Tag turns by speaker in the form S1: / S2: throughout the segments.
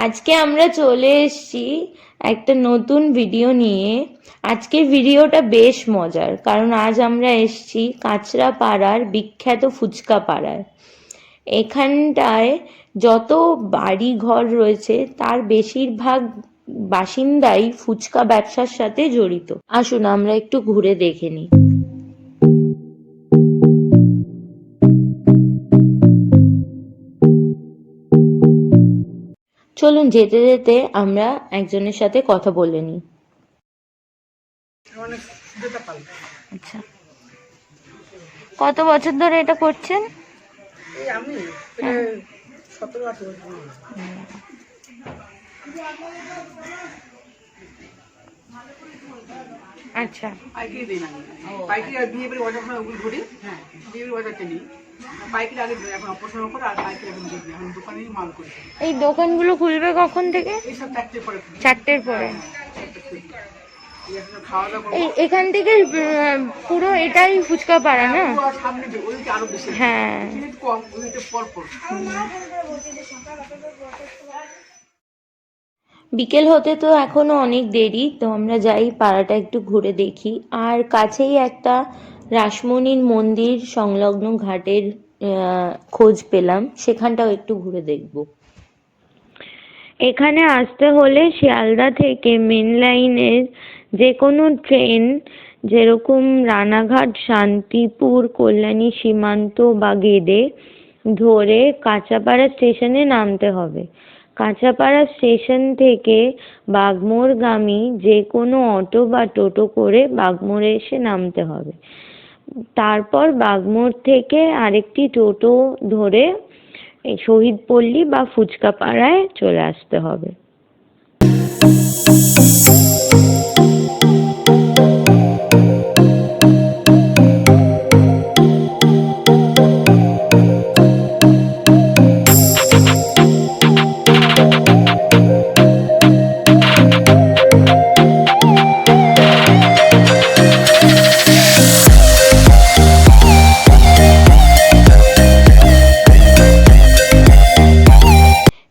S1: আজকে আমরা চলে এসেছি একটা নতুন ভিডিও নিয়ে। আজকের ভিডিওটা বেশ মজার, কারণ আজ আমরা এসেছি কাঁচরাপাড়ার বিখ্যাত ফুচকা পাড়ায়। এখানটায় যত বাড়ি ঘর রয়েছে তার বেশিরভাগ বাসিন্দাই ফুচকা ব্যবসার সাথে জড়িত। আসুন আমরা একটু ঘুরে দেখে নিই। চলুন যেতে যেতে আমরা একজনের সাথে কথা বলে নিই। আচ্ছা, কত বছর ধরে এটা করছেন?
S2: আমি 17-18 বছর।
S1: আচ্ছা,
S2: পাইকারি দিই না, পাইকারি আর বিয়ে বাড়ি বাজার ওগুলো ধরি। হ্যাঁ, বিয়ে বাড়ি বাজারটা নিই। পাইকারি আগে দিই, এখন অপারেশন করে আর পাইকারি এখন দিই, এখন দোকানেই মাল করি।
S1: এই দোকানগুলো খুলবে কখন থেকে?
S2: এইসব 4টের পরে।
S1: 4টের পরে।
S2: খাওয়া দাওয়া
S1: এই এখান থেকে পুরো এটাই ফুচকা পাড়া না?
S2: সামনে ওইটা আরো বেশি।
S1: হ্যাঁ,
S2: কম, ওইটা পর পর।
S1: বিকেল হতে তো এখনো অনেক দেরি, তো আমরা যাই পাড়াটা একটু ঘুরে দেখি। আর কাছেই একটা রাসমণির মন্দির সংলগ্ন ঘাটের খোঁজ পেলাম, সেখানটাও একটু ঘুরে দেখব। এখানে আসতে হলে শিয়ালদা থেকে মেন লাইনের যে কোনো ট্রেন, যেরকম রানাঘাট, শান্তিপুর, কল্যাণী সীমান্ত বা গেদে ধরে কাঁচরাপাড়া স্টেশনে নামতে হবে। কাঁচরাপাড়া স্টেশন থেকে বাগমোড়গামী যে কোনো অটো বা টোটো করে বাগমোড়ে এসে নামতে হবে। তারপর বাগমোড় থেকে আরেকটি টোটো ধরে এই শহীদ পল্লী বা ফুচকা পাড়ায় চলে আসতে হবে।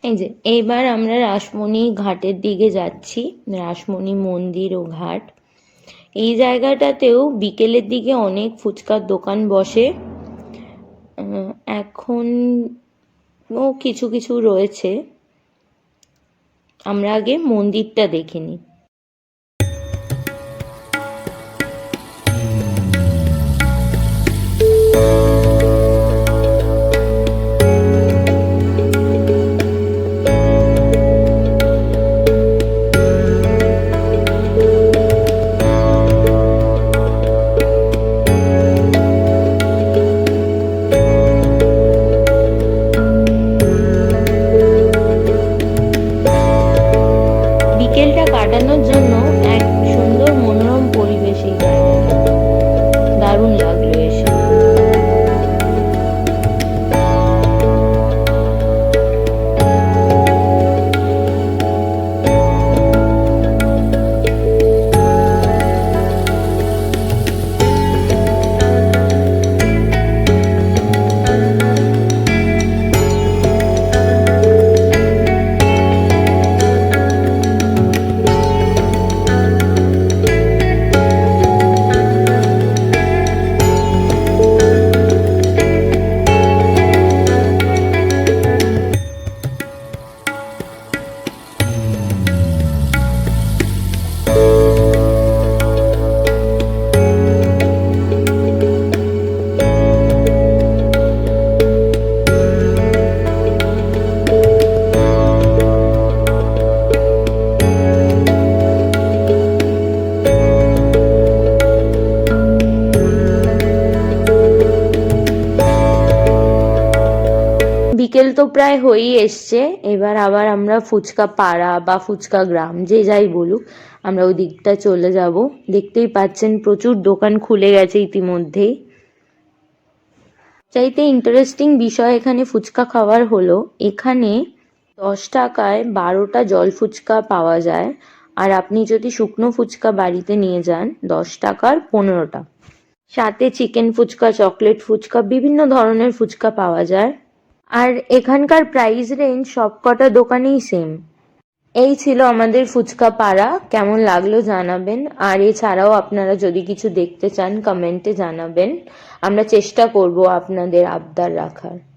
S1: এই যে এইবার আমরা রাসমণি ঘাটের দিকে যাচ্ছি, রাসমণি মন্দির ও ঘাট। এই জায়গাটাতেও বিকেলের দিকে অনেক ফুচকার দোকান বসে। এখনও কিছু কিছু রয়েছে। আমরা আগে মন্দিরটা দেখে নিই। বিকেলটা কাটানোর জন্য এক সুন্দর মনোরম পরিবেশ এই জায়গাটা, দারুণ লাগলো এসে। বিকেল তো প্রায় হয়েই এসছে। এবার আবার আমরা ফুচকা পাড়া বা ফুচকা গ্রাম, যে যাই বলুক, আমরা ওই দিকটা চলে যাব। দেখতেই পাচ্ছেন প্রচুর দোকান খুলে গেছে ইতিমধ্যেই। চাইতে ইন্টারেস্টিং বিষয় এখানে ফুচকা খাওয়ার হলো, এখানে 10 টাকায় 12টা জল ফুচকা পাওয়া যায়। আর আপনি যদি শুকনো ফুচকা বাড়িতে নিয়ে যান 10 টাকার 15টা। সাথে চিকেন ফুচকা, চকলেট ফুচকা, বিভিন্ন ধরনের ফুচকা পাওয়া যায়। আর এখানকার প্রাইস রেঞ্জ সবকটা দোকানেই সেম। এই ছিল আমাদের ফুচকা পাড়া। কেমন লাগলো জানাবেন, আর এছাড়াও আপনারা যদি কিছু দেখতে চান কমেন্টে জানাবেন, আমরা চেষ্টা করব আপনাদের আবদার রাখার।